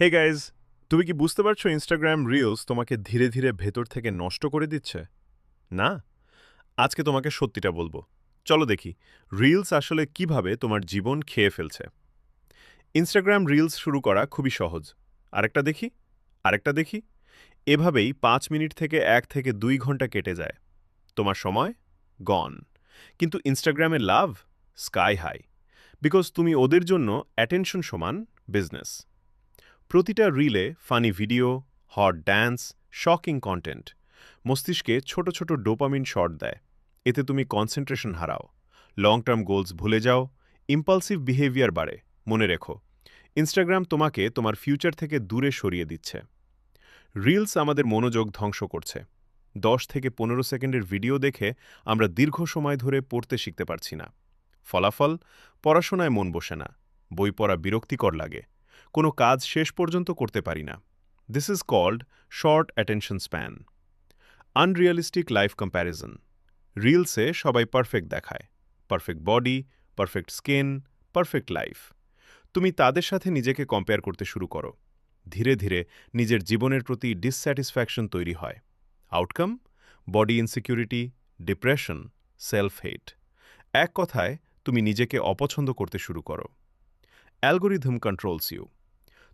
Hey guys, তুমি কি বুঝতে পারছো ইনস্টাগ্রাম রিলস তোমাকে ধীরে ধীরে ভেতর থেকে নষ্ট করে দিচ্ছে? না? আজকে তোমাকে সত্যিটা বলবো। চলো দেখি রিলস আসলে কিভাবে তোমার জীবন খেয়ে ফেলছে। ইনস্টাগ্রাম রিলস শুরু করা খুবই সহজ। আরেকটা দেখি, আরেকটা দেখি, এভাবেই ৫ মিনিট থেকে ১ থেকে ২ ঘন্টা কেটে যায়। তোমার সময় গন। কিন্তু ইনস্টাগ্রামে লাভ স্কাই হাই, বিকজ তুমি ওদের জন্য অ্যাটেনশন সমান বিজনেস। প্রতিটা relay funny video, hot dance, shocking content মস্তিষ্কে ছোট ছোট ডোপামিন শট দেয়। এতে তুমি কনসেন্ট্রেশন হারাও, লং টার্ম গোলস ভুলে যাও, ইম্পালসিভ বিহেভিয়ার বাড়ে। মনে রেখো, ইনস্টাগ্রাম তোমাকে তোমার ফিউচার থেকে দূরে সরিয়ে দিচ্ছে। রিলস আমাদের মনোযোগ ধ্বংস করছে। ১০ থেকে ১৫ সেকেন্ডের ভিডিও দেখে আমরা দীর্ঘ সময় ধরে পড়তে শিখতে পারছি না। ফলাফল, পড়াশোনায় মন বসে না, বই পড়া বিরক্তিকর লাগে, কোনো কাজ শেষ পর্যন্ত করতে পারি না। This is called short attention span. Unrealistic life comparison. রিলসে সবাই পারফেক্ট দেখায়, perfect body, perfect skin, perfect life. তুমি তাদের সাথে নিজেকে কম্পেয়ার করতে শুরু করো। ধীরে ধীরে নিজের জীবনের প্রতি ডিসস্যাটিসফ্যাকশন তৈরি হয়। Outcome, body insecurity, depression, self hate. এক কথায়, তুমি নিজেকে অপছন্দ করতে শুরু করো। Algorithm controls you.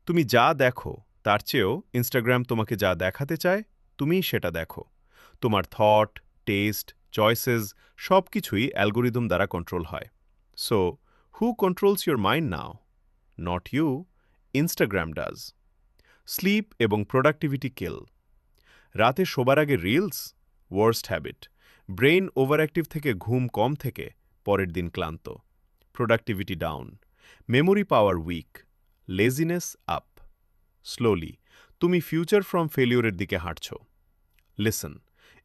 তুমি যা দেখো তার চেয়েও ইনস্টাগ্রাম তোমাকে যা দেখাতে চায়, তুমিই সেটা দেখো। তোমার থট, টেস্ট, চয়েসেস সব কিছুই অ্যালগোরিদম দ্বারা কন্ট্রোল হয়। So, who controls your mind now? Not you, Instagram does. Sleep এবং প্রোডাক্টিভিটি কিল। রাতে শোবার আগে reels? Worst habit. Brain overactive থেকে ঘুম কম থেকে পরের দিন ক্লান্ত। Productivity down. Memory power weak. Laziness up. Slowly তুমি ফিউচার ফ্রম ফেলিওরের দিকে হাঁটছ। লিসন,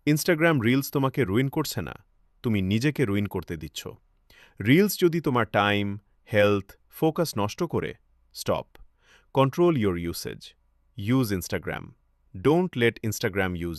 ইনস্টাগ্রাম রিলস তোমাকে রুইন করছে না, তুমি নিজেকে রুইন করতে দিচ্ছ। রিলস যদি তোমার টাইম, হেলথ, ফোকাস নষ্ট করে, stop. Control your usage. Use Instagram. Don't let Instagram use